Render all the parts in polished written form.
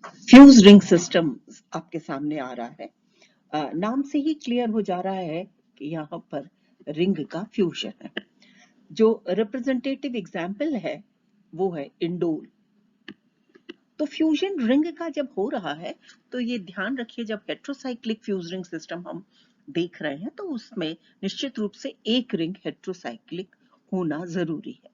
Fuse ring system आपके सामने आ रहा है। नाम से ही क्लियर हो जा रहा है कि यहाँ पर रिंग का फ्यूजन है। जो रिप्रेजेंटेटिव एग्जाम्पल है वो है इंडोल। तो फ्यूजन रिंग का जब हो रहा है तो ये ध्यान रखिए, जब हेट्रोसाइक्लिक फ्यूज रिंग सिस्टम हम देख रहे हैं तो उसमें निश्चित रूप से एक रिंग हेट्रोसाइक्लिक होना जरूरी है।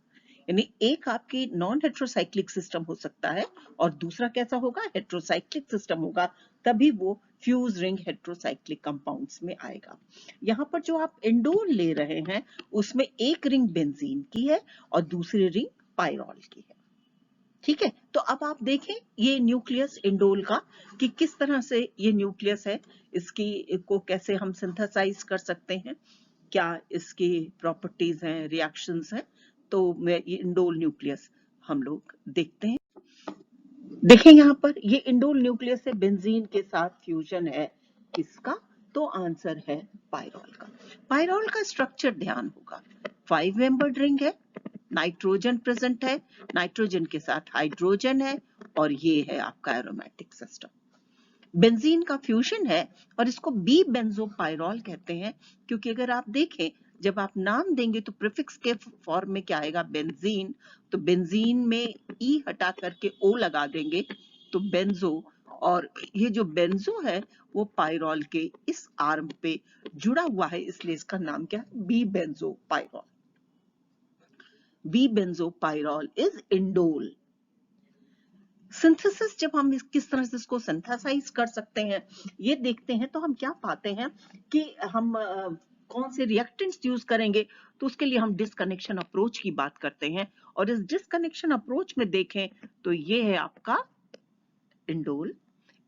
यानी एक आपकी नॉन हेट्रोसाइक्लिक सिस्टम हो सकता है और दूसरा कैसा होगा, हेट्रोसाइक्लिक सिस्टम होगा, तभी वो फ्यूज रिंग हेट्रोसाइक्लिक कंपाउंड्स में आएगा। यहाँ पर जो आप इंडोल ले रहे हैं उसमें एक रिंग बेंजीन की है और दूसरी रिंग पायरॉल की है। ठीक है, तो अब आप देखें ये न्यूक्लियस इंडोल का कि किस तरह से ये न्यूक्लियस है, इसकी को कैसे हम सिंथेसाइज कर सकते हैं, क्या इसकी प्रॉपर्टीज हैं, रिएक्शंस हैं। तो ये इंडोल न्यूक्लियस हम लोग देखते हैं। देखें यहाँ पर ये इंडोल न्यूक्लियस है, बेंजीन के साथ फ्यूजन है किसका, तो आंसर है पायरॉल का। पायरॉल का स्ट्रक्चर ध्यान होगा, 5 मेंबर्ड रिंग है, नाइट्रोजन प्रेजेंट है, नाइट्रोजन के साथ हाइड्रोजन है और ये है आपका एरोमेटिक सिस्टम। बेंजीन का फ्यूजन है और इसको बी बेंजोपायरॉल कहते हैं, क्योंकि अगर आप देखें जब आप नाम देंगे तो प्रीफिक्स के फॉर्म में क्या आएगा, बेंजीन। तो बेंजीन में ई हटा करके ओ लगा देंगे तो बेंजो, और ये जो बेंजो है वो पायरॉल के इस आर्म पे जुड़ा हुआ है, इसलिए इसका नाम क्या है, B benzopyrrole. B benzopyrrole is indole. Synthesis जब हम किस तरह से इसको सिंथेसाइज कर सकते हैं ये देखते हैं तो हम क्या पाते हैं कि हम कौन से रिएक्टेंट्स यूज करेंगे, तो उसके लिए हम डिस्कनेक्शन अप्रोच की बात करते हैं। और इस डिस्कनेक्शन अप्रोच में देखें तो ये है आपका इंडोल।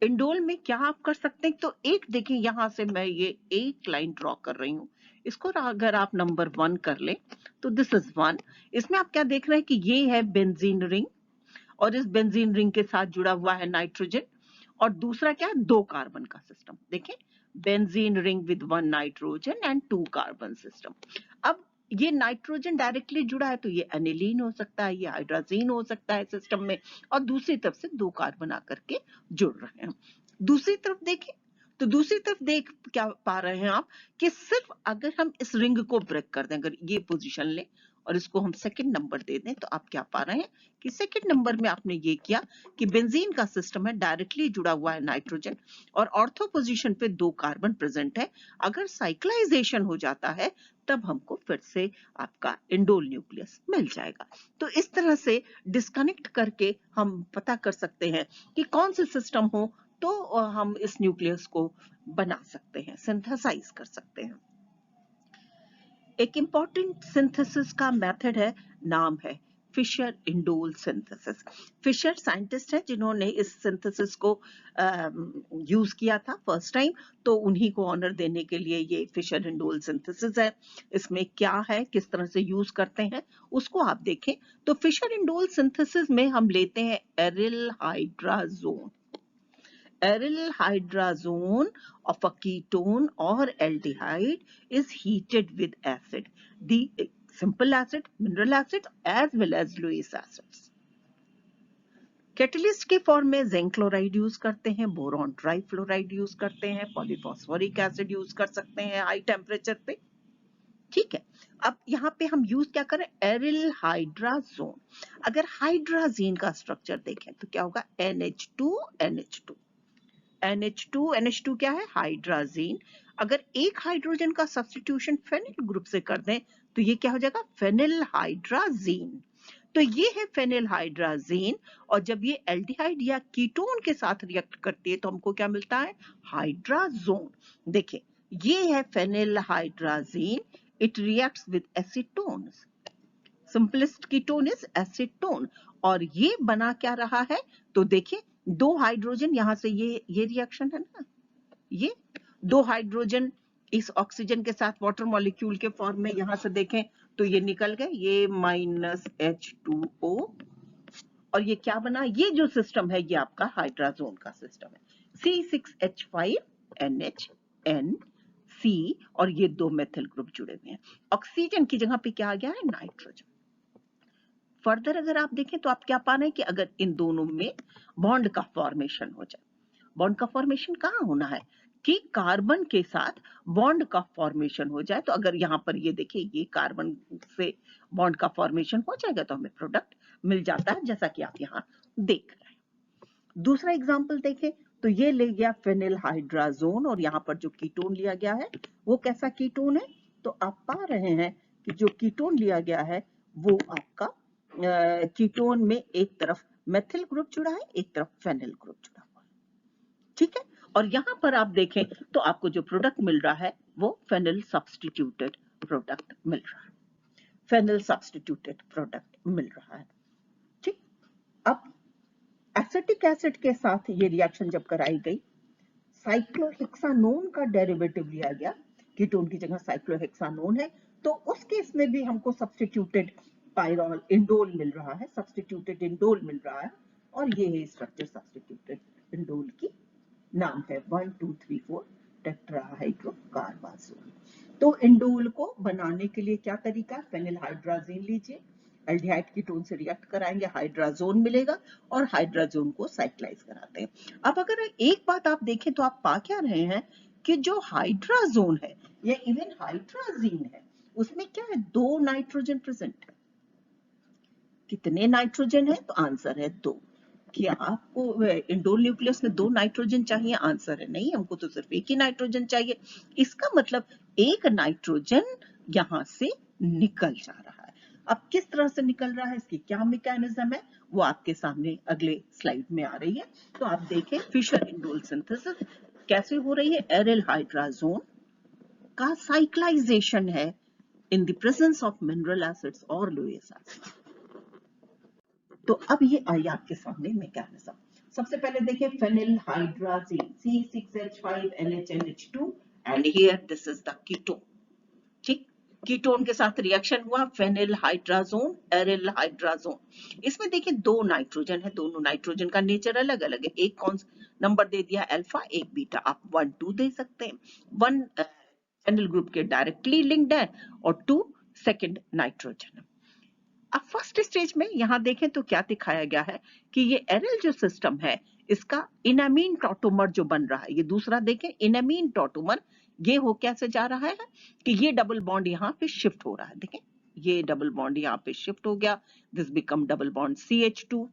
इंडोल में क्या आप कर सकते हैं, तो एक देखिए यहां से मैं ये एक लाइन ड्रॉ कर रही हूं, इसको अगर आप नंबर 1 कर ले तो दिस इज 1। इसमें आप क्या देख रहे हैं कि ये है बेंजीन रिंग और इस बेंजीन रिंग के साथ जुड़ा हुआ है नाइट्रोजन, और दूसरा क्या है, 2 कार्बन का सिस्टम। देखें, benzene ring with 1 nitrogen and 2 carbon system. अब ये नाइट्रोजन डायरेक्टली जुड़ा है तो ये एनिलीन हो सकता है, ये हाइड्राजीन हो सकता है सिस्टम में, और दूसरी तरफ से 2 कार्बन आकर के जुड़ रहे हैं। दूसरी तरफ देखें तो दूसरी तरफ देख क्या पा रहे हैं आप कि सिर्फ अगर हम इस रिंग को ब्रेक कर दें, अगर ये पोजीशन लें और इसको हम सेकंड नंबर दे दें, तो आप क्या पा रहे हैं कि सेकंड नंबर में आपने ये किया कि बेंजीन का सिस्टम है, डायरेक्टली जुड़ा हुआ है नाइट्रोजन और ऑर्थो पोजीशन पे 2 कार्बन प्रेजेंट है। अगर साइक्लाइजेशन हो जाता है तब हमको फिर से आपका इंडोल न्यूक्लियस मिल जाएगा। तो इस तरह से डिस्कनेक्ट करके हम पता कर सकते हैं कि कौन से सिस्टम हो तो हम इस न्यूक्लियस को बना सकते हैं, सिंथेसाइज कर सकते हैं। एक इंपॉर्टेंट सिंथेसिस का मेथड है, नाम है Fischer indole synthesis. Fischer scientist है जिन्होंने इस सिंथेसिस को यूज किया था फर्स्ट टाइम, तो उन्हीं को ऑनर देने के लिए ये फिशर इंडोल सिंथेसिस है। इसमें क्या है, किस तरह से यूज करते हैं उसको आप देखें। तो फिशर इंडोल सिंथेसिस में हम लेते हैं aryl hydrazone. Aryl hydrazone of a ketone or aldehyde is heated with acid, the simple acid, mineral acid as well as Lewis acids. Catalyst के फॉर्म में जिंक क्लोराइड यूज करते हैं, boron trifluoride use करते हैं, polyphosphoric acid use कर सकते हैं high temperature पे। ठीक है, अब यहाँ पे हम यूज क्या करें, एरिल हाइड्राजोन। अगर हाइड्राजीन का स्ट्रक्चर देखें तो क्या होगा, NH2 NH2। NH2 क्या है, हाइड्राजीन। अगर एक हाइड्रोजन का सब्स्टिट्यूशन फेनिल ग्रुप से कर दें तो ये क्या हो जाएगा, फेनिल हाइड्राजीन। तो ये है फेनिल हाइड्राजीन, और जब ये एल्डिहाइड या कीटोन के साथ रिएक्ट करती है तो हमको क्या मिलता है, हाइड्राजोन। देखिए ये है phenyl hydrazine, it reacts with acetones, simplest ketone is acetone. और ये बना क्या रहा है, तो देखिए 2 हाइड्रोजन, यहां से ये रिएक्शन है ना, ये 2 हाइड्रोजन इस ऑक्सीजन के साथ वाटर मॉलिक्यूल के फॉर्म में यहां से देखें तो ये निकल गए, ये -H2O, और ये क्या बना, ये जो सिस्टम है ये आपका हाइड्राजोन का सिस्टम है, C6H5NHNC, और ये 2 मेथिल ग्रुप जुड़े हुए हैं। ऑक्सीजन की जगह पे क्या आ गया है, नाइट्रोजन। फर्दर अगर आप देखें तो आप क्या पा रहे हैं कि अगर इन दोनों में बॉन्ड का फॉर्मेशन हो जाए, बॉन्ड का फॉर्मेशन कहाँ होना है कि कार्बन के साथ बॉन्ड का फॉर्मेशन हो जाए। तो अगर यहाँ पर ये देखिए ये कार्बन से बॉन्ड का फॉर्मेशन हो जाएगा तो हमें प्रोडक्ट मिल जाता है, जैसा कि आप यहाँ देख रहे हैं। दूसरा एग्जाम्पल देखें तो ये ले गया फेनिल हाइड्राजोन और यहाँ पर जो कीटोन लिया गया है वो कैसा कीटोन है, तो आप पा रहे हैं कि जो कीटोन लिया गया है वो आपका कीटोन में एक तरफ मेथिल ग्रुप जुड़ा है, एक तरफ फेनिल ग्रुप जुड़ा हुआ है, ठीक है। और यहाँ पर आप देखें तो आपको जो प्रोडक्ट मिल रहा है वो फेनिल सब्स्टिट्यूटेड प्रोडक्ट मिल रहा है, फेनिल सब्स्टिट्यूटेड प्रोडक्ट मिल रहा है, ठीक। अब एसिटिक एसिड के साथ ये रिएक्शन जब कराई गई, साइक्लोहेक्सानोन का डेरिवेटिव लिया गया, कीटोन की जगह साइक्लोहेक्सानोन है, तो उस केस में भी हमको सब्स्टिट्यूटेड पायरॉल इंडोल मिल रहा है, सब्स्टिट्यूटेड इंडोल मिल रहा है, और ये है स्ट्रक्चर सब्स्टिट्यूटेड इंडोल की, नाम है 1 2 3 4 टेट्राहाइड्रोकार्बाजोल। तो इंडोल को बनाने के लिए क्या तरीका है, फेनिल हाइड्राजीन लीजिए, एल्डिहाइड कीटोन से रिएक्ट कराएंगे, हाइड्राजोन मिलेगा और हाइड्राजोन को साइक्लाइज कराते हैं। अब अगर एक बात आप देखें तो आप पा क्या रहे हैं कि जो हाइड्राजोन है या इवन हाइड्राजीन है उसमें क्या है, 2 नाइट्रोजन प्रेजेंट है। कितने नाइट्रोजन है, तो आंसर है 2। क्या आपको इंडोल न्यूक्लियस में 2 नाइट्रोजन चाहिए, आंसर है नहीं, हमको तो सिर्फ एक ही नाइट्रोजन चाहिए। इसका मतलब एक नाइट्रोजन यहां से निकल जा रहा है। अब किस तरह से निकल रहा है, इसकी क्या मैकेनिज्म है, वो आपके सामने अगले स्लाइड में आ रही है। तो आप देखें फिशर इंडोल सिंथेसिस कैसे हो रही है, एरिल हाइड्राजोन का साइक्लाइजेशन है in the presence of mineral acids और लुईस एसिड्स। तो अब ये आई आपके सामने मैकेनिज्म। सबसे पहले देखिए phenyl hydrazine C6H5NHNH2 and here this is the ketone, ठीक। कीटोन के साथ रिएक्शन हुआ, फेनिल हाइड्राजोन एरिल हाइड्राजोन। इसमें देखिए 2 नाइट्रोजन है, दोनों नाइट्रोजन का नेचर अलग अलग है, एक कौन नंबर दे दिया अल्फा, एक बीटा, आप 1 2 दे सकते हैं। 1 फेनिल ग्रुप के डायरेक्टली लिंक्ड है और 2 सेकंड नाइट्रोजन। अब फर्स्ट स्टेज में यहां देखें तो क्या दिखाया गया है कि ये एरिल जो सिस्टम है इसका इनामीन टॉटोमर जो बन रहा है, ये दूसरा देखें इनामीन टॉटोमर, ये हो कैसे जा रहा है कि ये डबल बॉन्ड यहाँ पे शिफ्ट हो रहा है, देखें ये डबल बॉन्ड यहाँ पे शिफ्ट हो गया, this become double bond CH2,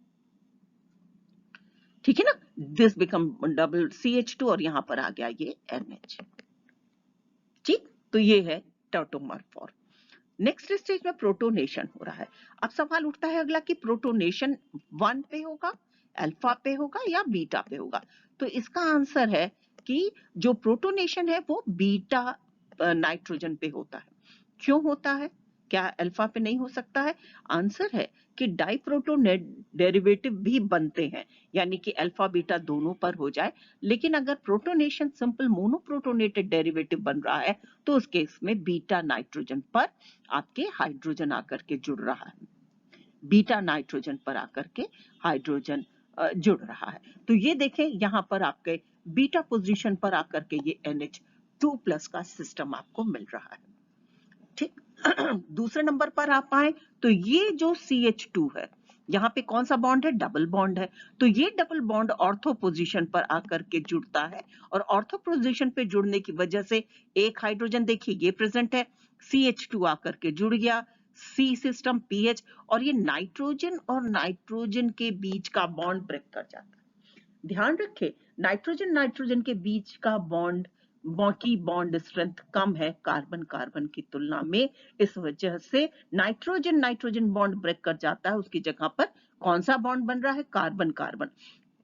ठीक है ना, दिस बिकम डबल CH2 और यहाँ पर आ गया ये NH, ठीक। तो ये है टॉटोमर फॉर्म। नेक्स्ट स्टेज में प्रोटोनेशन हो रहा है। अब सवाल उठता है अगला कि प्रोटोनेशन 1 पे होगा, अल्फा पे होगा या बीटा पे होगा। तो इसका आंसर है कि जो प्रोटोनेशन है वो बीटा नाइट्रोजन पे होता है। क्यों होता है, क्या अल्फा पे नहीं हो सकता है, आंसर है कि डाइप्रोटोनेट डेरिवेटिव भी बनते हैं, यानी कि अल्फा बीटा दोनों पर हो जाए, लेकिन अगर प्रोटोनेशन सिंपल मोनोप्रोटोनेटेड डेरिवेटिव बन रहा है तो उस केस में बीटा नाइट्रोजन पर आपके हाइड्रोजन आकर के जुड़ रहा है, बीटा नाइट्रोजन पर आकर के हाइड्रोजन जुड़ रहा है। तो ये देखें यहां पर आपके बीटा पोजीशन पर आकर के ये NH2+ का सिस्टम आपको मिल रहा है, ठीक। दूसरे नंबर पर आप आए तो ये जो CH2 है यहाँ पे कौन सा बॉन्ड है, डबल बॉन्ड है। तो ये डबल बॉन्ड ऑर्थो पोजीशन पर आकर के जुड़ता है और ऑर्थो पोजीशन पे जुड़ने की वजह से एक हाइड्रोजन देखिए ये प्रेजेंट है, CH2 आकर के जुड़ गया, C सिस्टम PH, और ये नाइट्रोजन और नाइट्रोजन के बीच का बॉन्ड ब्रेक कर जाता है। ध्यान रखें नाइट्रोजन नाइट्रोजन के बीच का बॉन्ड की बॉन्ड स्ट्रेंथ कम है कार्बन कार्बन की तुलना में, इस वजह से नाइट्रोजन नाइट्रोजन बॉन्ड ब्रेक कर जाता है, उसकी जगह पर कौन सा बॉन्ड बन रहा है, कार्बन कार्बन।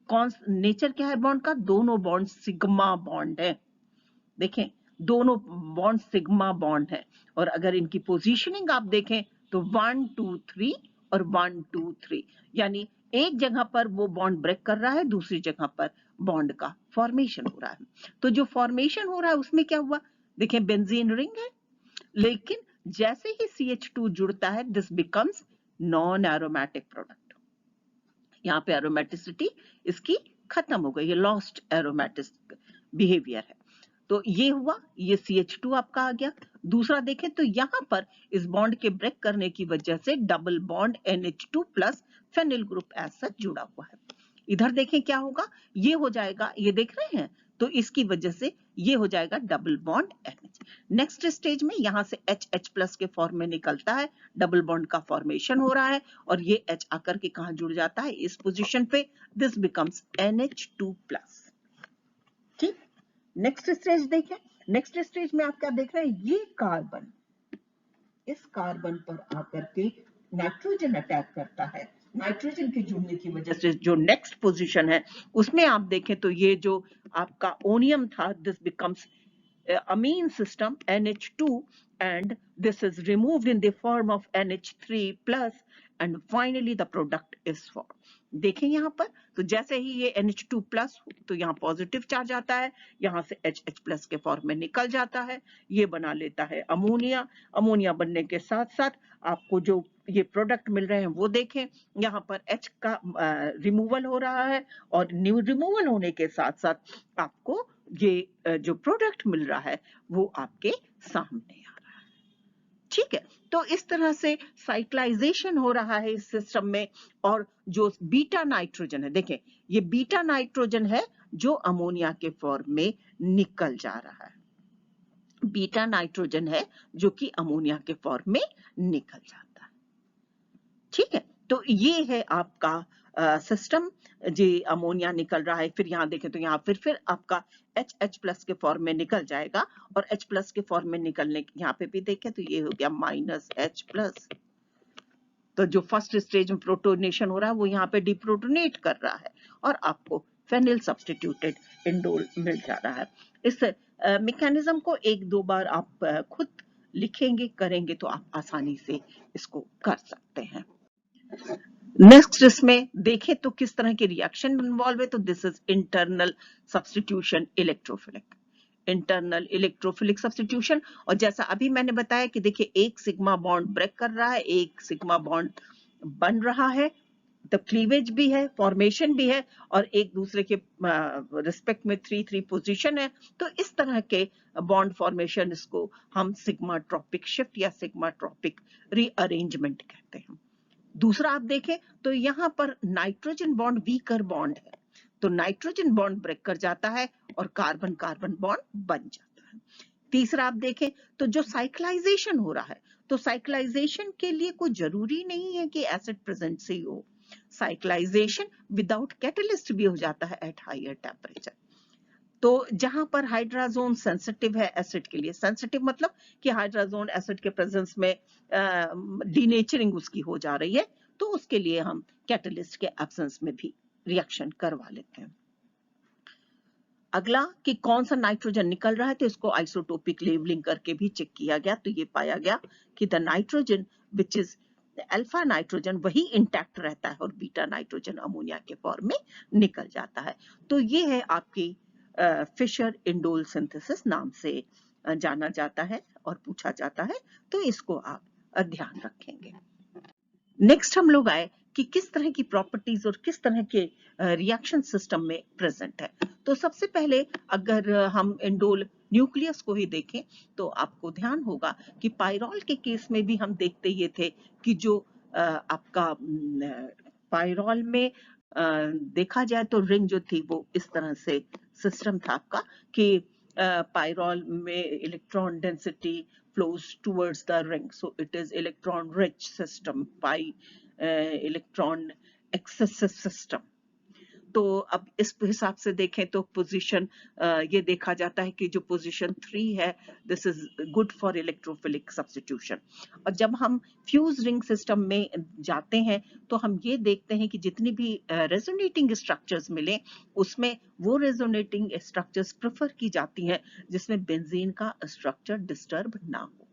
कौन नेचर क्या है बॉन्ड का, दोनों बॉन्ड सिग्मा बॉन्ड है, देखें दोनों बॉन्ड सिग्मा बॉन्ड है। और अगर इनकी पोजीशनिंग आप देखें तो 1 2 3 और 1 2 3, यानी एक जगह पर वो बॉन्ड ब्रेक कर रहा है, दूसरी जगह पर बॉन्ड का फॉर्मेशन हो रहा है। तो जो फॉर्मेशन हो रहा है उसमें क्या हुआ, देखें बेंजीन रिंग है, लेकिन जैसे ही CH2 जुड़ता है this becomes non aromatic product, यहाँ पे एरोमेटिसिटी इसकी खत्म हो गई, ये लॉस्ट एरोमेटिक बिहेवियर है। तो ये हुआ, ये CH2 आपका आ गया, दूसरा देखें तो यहाँ पर इस बॉन्ड के ब्रेक करने की वजह से double bond NH2 plus phenyl group as such जुड़ा हुआ है। इधर देखें क्या होगा, ये हो जाएगा, ये देख रहे हैं, तो इसकी वजह से ये हो जाएगा double bond NH। Next stage में यहां से H प्लस के फॉर्म में निकलता है, डबल बॉन्ड का फॉर्मेशन हो रहा है और ये H आकर के कहां जुड़ जाता है, इस पोजीशन पे, दिस बिकम्स NH2 प्लस। ठीक, नेक्स्ट स्टेज देखें, नेक्स्ट स्टेज में आप क्या देख रहे हैं, ये कार्बन इस कार्बन पर आकर के नाइट्रोजन अटैक करता है, नाइट्रोजन के जुड़ने की वजह से जो नेक्स्ट पोजीशन है उसमें आप देखें तो ये जो आपका ओनियम था, this becomes amine system NH2 and this is removed in the form of NH3 plus and finally the product is formed। देखें यहाँ पर, तो जैसे ही ये NH2 प्लस तो यहाँ पॉजिटिव चार्ज आता है, यहाँ से HH प्लस के फॉर्म में निकल जाता है, ये बना लेता है अमोनिया। अमोनिया बनने के साथ साथ आपको जो ये प्रोडक्ट मिल रहे हैं वो देखें, यहाँ पर H का रिमूवल हो रहा है और न्यू रिमूवल होने के साथ साथ आपको ये जो प्रोडक्ट मिल रहा है वो आपके सामने आ रहा है। ठीक है, तो इस तरह से साइक्लाइजेशन हो रहा है इस सिस्टम में। और जो बीटा नाइट्रोजन है, देखें ये बीटा नाइट्रोजन है जो अमोनिया के फॉर्म में निकल जा रहा है, बीटा नाइट्रोजन है जो कि अमोनिया के फॉर्म में निकल जाता है। ठीक है, तो ये है आपका सिस्टम, जी अमोनिया निकल रहा है, फिर यहाँ देखें तो यहाँ फिर आपका H प्लस के फॉर्म में निकल जाएगा और H प्लस के फॉर्म में निकलने यहाँ पे भी देखें तो ये हो गया माइनस H प्लस। तो जो फर्स्ट स्टेज में प्रोटोनेशन हो रहा है वो यहाँ पे डिप्रोटोनेट कर रहा है और आपको फेनिल सब्स्टिट्यूटेड इंडोल मिल जा रहा है। इस मैकेनिज्म को एक दो बार आप खुद लिखेंगे करेंगे तो आप आसानी से इसको कर सकते हैं। नेक्स्ट इसमें देखें तो किस तरह के रिएक्शन इन्वॉल्व है, तो this is internal substitution electrophilic, internal electrophilic substitution. और जैसा अभी मैंने बताया कि देखिए एक सिग्मा बॉन्ड ब्रेक कर रहा है, एक सिग्मा बॉन्ड बन रहा है, तो क्लीवेज भी है, फॉर्मेशन भी है और एक दूसरे के रिस्पेक्ट में 3-3 पोजीशन है। तो इस तरह के बॉन्ड फॉर्मेशन इसको हम सिग्मा ट्रॉपिक शिफ्ट या सिग्मा ट्रॉपिक रीअरेंजमेंट कहते हैं। दूसरा आप देखें तो यहाँ पर नाइट्रोजन बॉन्ड वीकर बॉन्ड है, तो नाइट्रोजन बॉन्ड ब्रेक कर जाता है और कार्बन कार्बन बॉन्ड बन जाता है। तीसरा आप देखें तो जो साइक्लाइजेशन हो रहा है, तो साइक्लाइजेशन के लिए कोई जरूरी नहीं है कि एसिड प्रेजेंट से ही हो, साइक्लाइजेशन विदाउट कैटलिस्ट भी हो जाता है एट हायर टेम्परेचर। तो जहां पर हाइड्राजोन सेंसिटिव है एसिड के लिए, सेंसिटिव मतलब कि हाइड्राजोन एसिड के प्रेजेंस में डीनेचरिंग उसकी हो जा रही है, तो उसके लिए हम कैटलिस्ट के एब्सेंस में भी रिएक्शन करवा लेते हैं। अगला कि कौन सा नाइट्रोजन निकल रहा है, तो इसको आइसोटोपिक लेवलिंग करके भी चेक किया गया, तो ये पाया गया कि the nitrogen which is alpha nitrogen वही इंटैक्ट रहता है और बीटा नाइट्रोजन अमोनिया के फॉर्म में निकल जाता है। तो ये है आपकी फिशर इंडोल सिंथेसिस नाम से जाना जाता है और पूछा जाता है, तो इसको आप ध्यान रखेंगे। नेक्स्ट हम लोग आए कि किस तरह की प्रॉपर्टीज और किस तरह के रिएक्शन सिस्टम में प्रेजेंट है। तो सबसे पहले अगर हम इंडोल न्यूक्लियस को ही देखें तो आपको ध्यान होगा कि पायरॉल के केस में भी हम देखते ये थे कि जो आपका पायरॉल में देखा जाए तो रिंग जो थी वो इस तरह से सिस्टम था आपका कि पायरॉल में electron density flows towards the ring, so it is electron rich system, pi electron excessive system। तो अब इस हिसाब से देखें तो पोजीशन ये देखा जाता है कि जो पोजीशन 3 है this is good for electrophilic substitution. और जब हम फ्यूज रिंग सिस्टम में जाते हैं तो हम ये देखते हैं कि जितनी भी रेजोनेटिंग स्ट्रक्चर्स मिले उसमें वो रेजोनेटिंग स्ट्रक्चर्स प्रेफर की जाती हैं जिसमें बेंजीन का स्ट्रक्चर डिस्टर्ब ना हो।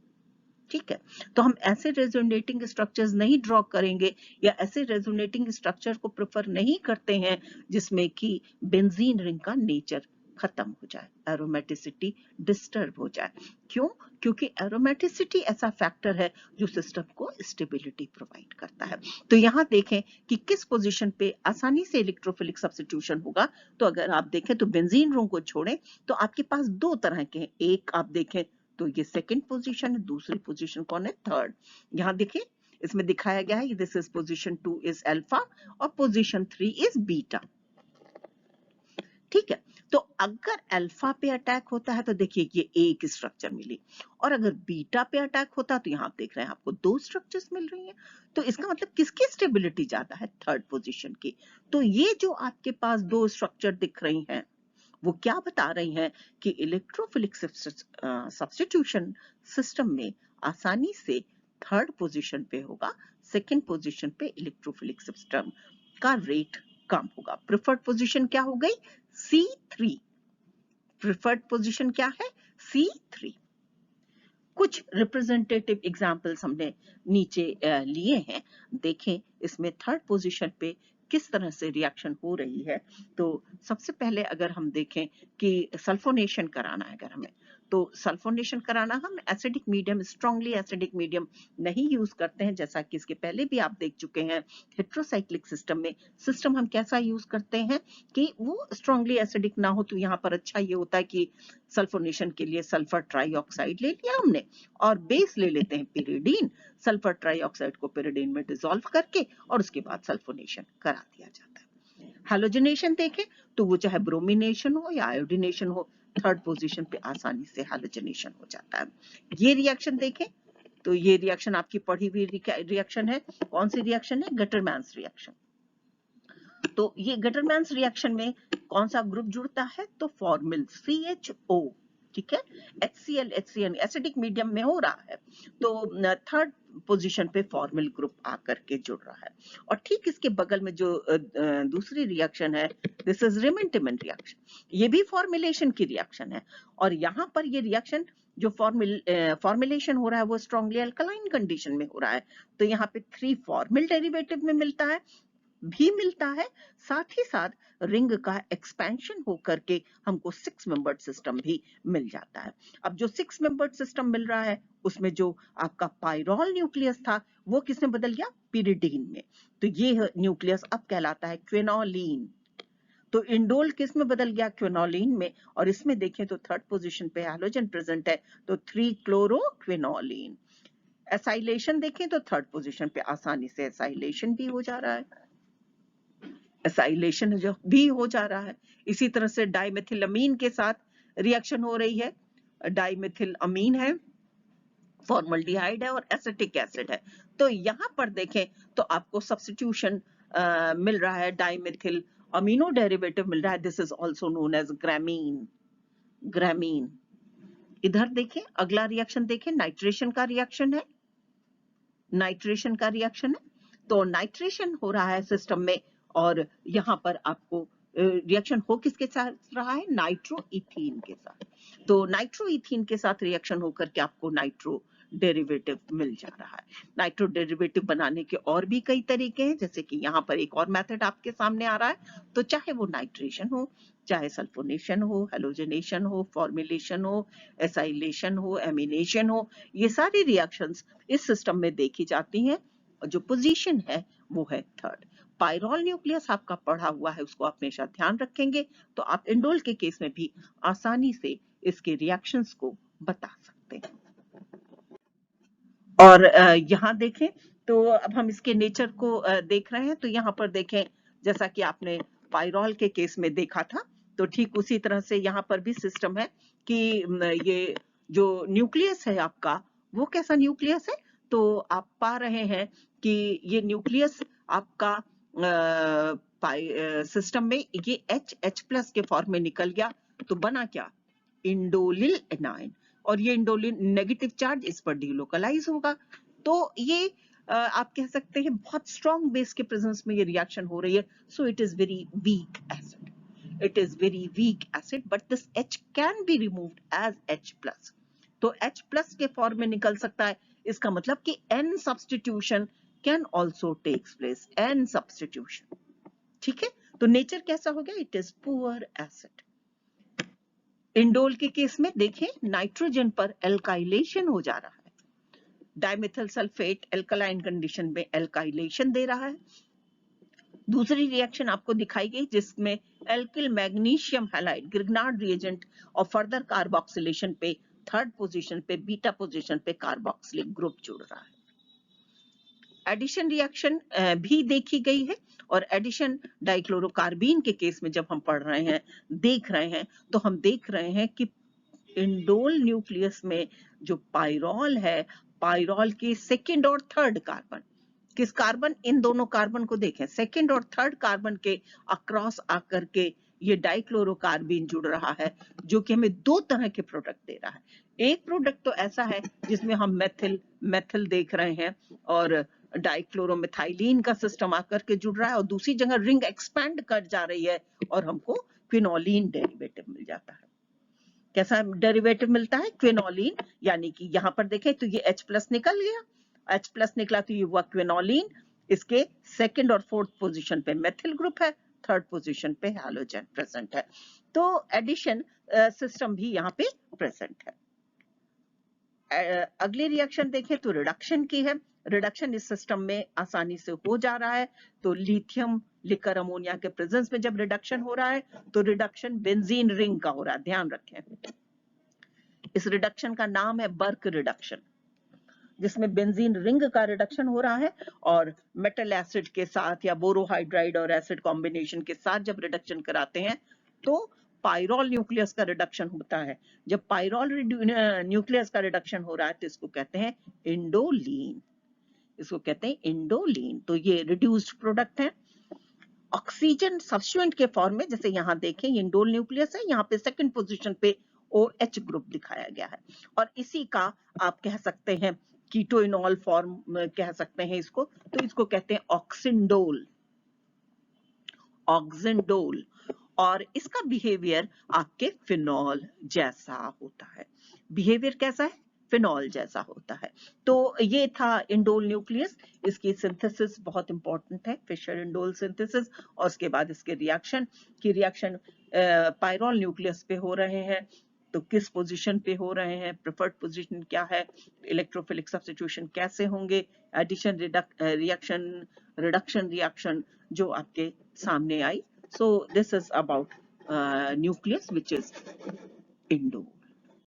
ठीक है, तो हम ऐसे रेजोनेटिंग स्ट्रक्चर्स नहीं ड्रॉ करेंगे या ऐसे रेजोनेटिंग स्ट्रक्चर को प्रेफर नहीं करते हैं जिसमें कि बेंजीन रिंग का नेचर खत्म हो जाए, एरोमेटिसिटी डिस्टर्ब हो जाए। क्यों? क्योंकि एरोमेटिसिटी ऐसा फैक्टर है जो सिस्टम को स्टेबिलिटी प्रोवाइड करता है। तो यहाँ देखें कि किस पोजीशन पे आसानी से इलेक्ट्रोफिलिक सब्स्टिट्यूशन होगा। तो अगर आप देखें तो बेंजीन रिंग को छोड़ें तो आपके पास दो तरह के हैं, एक आप देखें तो ये सेकंड पोजीशन है, दूसरी पोजीशन कौन है? थर्ड। यहाँ देखिए इसमें दिखाया गया है, this is position 2 is alpha और पोजीशन 3 इज बीटा। ठीक है, तो अगर अल्फा पे अटैक होता है तो देखिए ये एक स्ट्रक्चर मिली, और अगर बीटा पे अटैक होता है तो यहाँ आप देख रहे हैं आपको दो स्ट्रक्चर्स मिल रही हैं। तो इसका मतलब किसकी स्टेबिलिटी ज्यादा है? थर्ड पोजीशन की। तो ये जो आपके पास दो स्ट्रक्चर दिख रही हैं वो क्या बता रही हैं कि इलेक्ट्रोफिलिक सब्स्टिट्यूशन सिस्टम में आसानी से थर्ड पोजीशन पे होगा, सेकंड पोजीशन पे इलेक्ट्रोफिलिक सिस्टम का रेट कम होगा। प्रेफर्ड पोजीशन क्या हो गई? C3। प्रेफर्ड पोजीशन क्या है? C3। कुछ रिप्रेजेंटेटिव एग्जांपल्स हमने नीचे लिए हैं, देखें इसमें थर्ड पोजीशन पे किस तरह से रिएक्शन हो रही है। तो सबसे पहले अगर हम देखें कि सल्फोनेशन कराना है अगर हमें, तो सल्फोनेशन कराना हम acidic medium, strongly acidic medium नहीं यूज करते हैं, जैसा कि इसके पहले भी आप देख चुके हैं। हेट्रोसाइक्लिक सिस्टम में सिस्टम हम कैसा यूज करते हैं कि वो स्ट्रांगली एसिडिक ना हो, तो यहाँ पर अच्छा ये होता है कि सल्फोनेशन के लिए सल्फर ट्राइऑक्साइड ले लिया हमने और बेस ले लेते हैं पिरिडीन, सल्फर ट्राइऑक्साइड को पिरिडीन में डिसॉल्व करके और उसके बाद सल्फोनेशन करा दिया जाता है। हैलोजनेशन देखें तो वो चाहे ब्रोमिनेशन हो या आयोडीनेशन हो, थर्ड पोजीशन पे आसानी से हैलोजनेशन हो जाता है। ये रिएक्शन देखें तो ये रिएक्शन आपकी पढ़ी हुई रिएक्शन है। कौन सी रिएक्शन है? गटरमैन्स रिएक्शन। तो ये गटरमैन्स रिएक्शन में कौन सा ग्रुप जुड़ता है? तो फॉर्मिल CHO। ठीक है, HCl HCN एसिडिक मीडियम में हो रहा है, तो थर्ड पोजीशन पे फॉर्मिल ग्रुप आकर के जुड़ रहा है। और ठीक इसके बगल में जो दूसरी रिएक्शन है, दिस इज रिमेंटिमन रिएक्शन, ये भी फॉर्मुलेशन की रिएक्शन है। और यहाँ पर ये रिएक्शन जो फॉर्मुलेशन हो रहा है वो स्ट्रांगली अल्कलाइन कंडीशन में हो रहा है, तो यहाँ पे 3 फॉर्मिल डेरिवेटिव में मिलता है भी मिलता है, साथ ही साथ रिंग का एक्सपेंशन होकर के हमको 6 मेंबर्ड सिस्टम भी मिल जाता है। अब जो 6 मेंबर्ड सिस्टम मिल रहा है उसमें जो आपका पायरॉल न्यूक्लियस था वो किसमें बदल गया? पिरिडीन में। तो ये न्यूक्लियस अब कहलाता है क्विनोलिन। तो इंडोल किस में बदल गया? क्विनोलिन में। और इसमें देखें तो थर्ड पोजीशन पे हैलोजन प्रेजेंट है, तो 3 क्लोरोक्विनोलिन। एसाइलेशन देखें तो थर्ड पोजीशन पे आसानी से एसाइलेशन भी हो जा रहा है, एसाइलेशन जो भी हो जा रहा है। इसी तरह से डाइमेथिलअमीन के साथ रिएक्शन हो रही है, डाइमेथिल अमीन है, फॉर्मल्डिहाइड है और एसिटिक एसिड है। तो यहाँ पर देखें तो आपको सब्स्टिट्यूशन मिल रहा है, डाइमेथिल अमीनो डेरिवेटिव मिल रहा है, this is also known as gramine. Gramine. इधर देखें अगला रिएक्शन देखें, नाइट्रेशन का रिएक्शन है, नाइट्रेशन का रिएक्शन है। तो नाइट्रेशन हो रहा है सिस्टम में और यहाँ पर आपको रिएक्शन हो किसके साथ रहा है? नाइट्रोइथीन के साथ। तो नाइट्रोइथीन के साथ रिएक्शन होकर के आपको नाइट्रो डेरिवेटिव मिल जा रहा है। नाइट्रो डेरिवेटिव बनाने के और भी कई तरीके हैं, जैसे कि यहाँ पर एक और मेथड आपके सामने आ रहा है। तो चाहे वो नाइट्रेशन हो, चाहे सल्फोनेशन हो, हेलोजनेशन हो, फॉर्मुलेशन हो, एसाइलेशन हो, एमिनेशन हो, ये सारी रिएक्शंस इस सिस्टम में देखी जाती हैं। जो पोजीशन है वो है थर्ड। पायरॉल न्यूक्लियस आपका पढ़ा हुआ है, उसको आप हमेशा ध्यान रखेंगे, तो आप इंडोल के केस में भी आसानी से इसके रिएक्शंस को बता सकते हैं। और यहाँ देखें तो अब हम इसके नेचर को देख रहे हैं, तो यहाँ पर देखें जैसा कि आपने पायरॉल के केस में देखा था, तो ठीक उसी तरह से यहाँ पर भी सिस्टम है कि ये जो न्यूक्लियस है आपका वो कैसा न्यूक्लियस है? तो आप पा रहे हैं कि ये न्यूक्लियस आपका सिस्टम में ये H+ के फॉर्म में निकल गया, तो बना क्या? इंडोलिल एनायन। और ये इंडोलिन नेगेटिव चार्ज इस पर डिलोकलाइज होगा। तो ये आप कह सकते हैं बहुत स्ट्रॉन्ग बेस के प्रेजेंस में ये रिएक्शन हो रही है, so it is very weak acid, it is very weak acid, but this H can be removed as H+। तो H+ के फॉर्म में निकल सकता है, इसका मतलब कि N substitution can also takes place, N substitution. ठीक है, तो नेचर कैसा हो गया? It is poor acid. Indole के केस में देखें नाइट्रोजन पर एल्काइलेशन हो जा रहा है, डाइमेथिल सल्फेट एल्कलाइन कंडीशन में एल्काइलेशन दे रहा है। दूसरी रिएक्शन आपको दिखाई गई जिसमें alkyl magnesium halide Grignard reagent और फर्दर कार्बोक्सिलेशन पे थर्ड पोजीशन पे, बीटा पोजीशन पे कार्बोक्सिलिक ग्रुप जुड़ रहा है। एडिशन रिएक्शन भी देखी गई है, और एडिशन डाइक्लोरोकार्बीन के केस में जब हम पढ़ रहे हैं, देख रहे हैं, तो हम देख रहे हैं कि इंडोल न्यूक्लियस में जो पाइरॉल है, पाइरॉल के सेकेंड और थर्ड कार्बन, किस कार्बन, इन दोनों कार्बन को देखें, सेकेंड और थर्ड कार्बन के अक्रॉस आकर के ये डाइक्लोरोकार्बीन जुड़ रहा है, जो कि हमें दो तरह के प्रोडक्ट दे रहा है। एक प्रोडक्ट तो ऐसा है जिसमें हम मेथिल देख रहे हैं और डाइक्लोरोमिथाइलिन का सिस्टम आकर के जुड़ रहा है, और दूसरी जगह रिंग एक्सपैंड कर जा रही है और हमको क्विनोलिन डेरिवेटिव मिल जाता है। कैसा डेरिवेटिव मिलता है? क्विनोलिन, यानी कि यहां पर देखें तो ये H+ निकल गया, H+ निकला तो ये हुआ क्विनोलिन, इसके सेकंड और फोर्थ पोजीशन पे मेथिल ग्रुप है, थर्ड पोजीशन पे हैलोजन प्रेजेंट है। तो एडिशन सिस्टम भी यहाँ पे प्रेजेंट है। अगली रिएक्शन देखें तो रिडक्शन की है। रिडक्शन इस सिस्टम में आसानी से हो जा रहा है। तो लिथियम लिकर अमोनिया के प्रेजेंस में जब रिडक्शन हो रहा है तो रिडक्शन बेंजीन रिंग का हो रहा है, ध्यान रखें। इस रिडक्शन का नाम है बर्क रिडक्शन, जिसमें बेंजीन रिंग का रिडक्शन हो रहा है, और मेटल एसिड के साथ या बोरोहाइड्राइड और एसिड कॉम्बिनेशन के साथ जब रिडक्शन कराते हैं तो पाइरॉल न्यूक्लियस का रिडक्शन होता है। जब पाइरॉल न्यूक्लियस का रिडक्शन हो रहा है तो इसको कहते हैं इंडोलीन, इसको कहते हैं इंडोलीन। तो ये रिड्यूस्ड प्रोडक्ट है। ऑक्सीजन सब्स्टिट्यूएंट के फॉर्म में, जैसे यहाँ देखें ये इंडोल न्यूक्लियस है, यहाँ पे सेकंड पोजीशन पे OH ग्रुप दिखाया गया है, और इसी का आप कह सकते हैं कीटोइनॉल फॉर्म कह सकते हैं इसको, तो इसको कहते हैं ऑक्सिंडोल, ऑक्सिंडोल। और इसका बिहेवियर आपके फिनॉल जैसा होता है। बिहेवियर कैसा है? फिनॉल जैसा होता है। तो ये था इंडोल न्यूक्लियस, इसकी सिंथेसिस बहुत इंपॉर्टेंट है, फिशर इंडोल सिंथेसिस, और उसके बाद इसके रिएक्शन की रिएक्शन पाइरॉल न्यूक्लियस पे हो रहे हैं, तो किस पोजीशन पे हो रहे हैं, प्रेफर्ड पोजीशन क्या है, इलेक्ट्रोफिलिक सब्स्टिट्यूशन कैसे होंगे, एडिशन रिएक्शन, रिडक्शन रिएक्शन जो आपके सामने आई। So this is about nucleus, which is Indo.